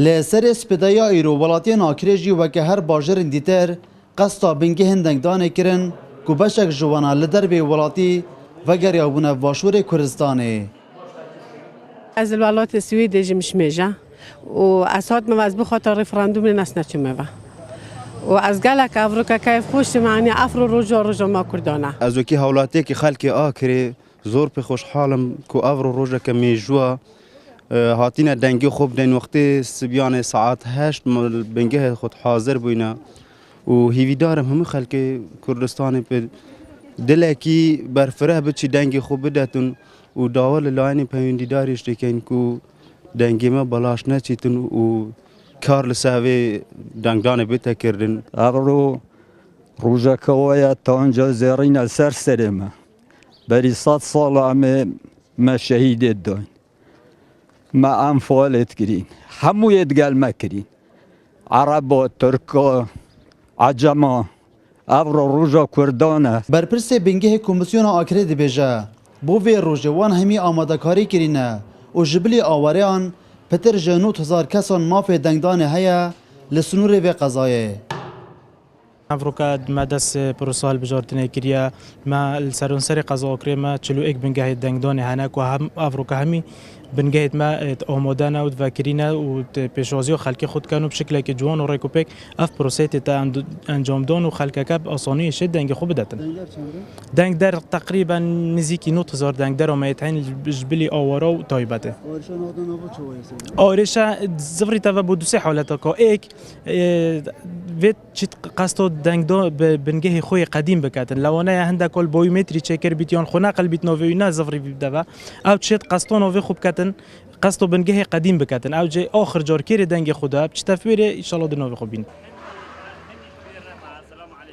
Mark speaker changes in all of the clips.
Speaker 1: لسر سپدایا ایرو ولاتیان آکریجی وکه هر باجرین دیتر قصتا بنگه هندنگ دانه کرن که بشک جوانا لدربی ولاتی وگر یابونه واشور کردستانه.
Speaker 2: از الولات السويدي جمش ميجا وأسات موازبو خاطر ريفراندوم لناس نتشموا وأز قالك أفريقيا كيف خوش معني أفرو رجا ما كردانا
Speaker 3: از وکی هولاتی که خلکی آکری زور به خوشحالم که افرو روزا که میجوا هاتینا دنگی خوب دین وقتی سبیان ساعت 8 بنگه خود حاضر بوینا و هیویدارم همه خلک کردستان به دلکی برفره بچی دنگی خوب بدتون و داول لاینی پیوندیداریش دیکن که دنگی ما بلاش نچیتون و کار لساوی دنگدان بیتا کردن.
Speaker 4: افرو روزا کوایا تا آنجا زیرین سر سرمه بری 100 سال همه ما شهید داین ما ام فعالت کرین همویت گل مکرین عربا ترکا عجما افرو روزا کردانه
Speaker 1: برپرس بنگه کمیسیون آکری دی بیجه بو وی روژه وان همی آماده کاری کرینه و جبلی آوریان پتر جنوت هزار کسان مافی دنگدانه هیا لسنور و قضایه.
Speaker 5: افروکا مدرس پروسال بجارتنه کریا ما السرونسری قضا کریم ما چلو یک بنگه دنگدانه هنک و هم افروکا همی بنگهت ما آمادانه و فکرینه و پیشوازی و خلکی خود کنو بشکلی که جوان و ریکوپک اف پروسیت تا انجام دان و خلک کب آسانی شد دنگ خوب دادن. دنگ در تقریبا نزدیکی 9000 دنگ در آمیتین جبلی آوارا و تایبته. آرشا زفری تا بود سه حالت کا یک ویت چت قصد دنگ دا بنگه خوی قدیم بکاتن لوانه هنده کل بایومتری چکر بیتیان خونه قلبیت نوی نه زفری بیدوا او چت قصد نوی خوب کاتن قصد بنگه قدیم بکاتن او جای آخر جار کیر دنگ خدا بچتفیره ان شاء الله دنوی خوبین.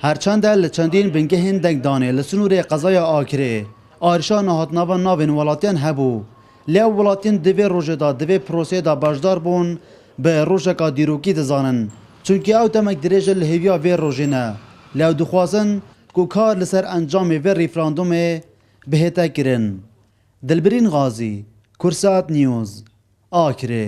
Speaker 1: هرچند لچندین بنگه هندنگ دانه لسنور قضای آکری آرشا نهات ناوان ناوین ولاتیان هبو لیا ولاتیان دوی روژه دا دوی پروسه دا باشدار بون به روژه کا دیروکی دزانن چونکه او تمک دریجه لحویا وی روژه نه لیا دخوازن که کار لسر انجام وی ریفراندوم بهتا کرن. دلبرین غازی کرسات نیوز آکری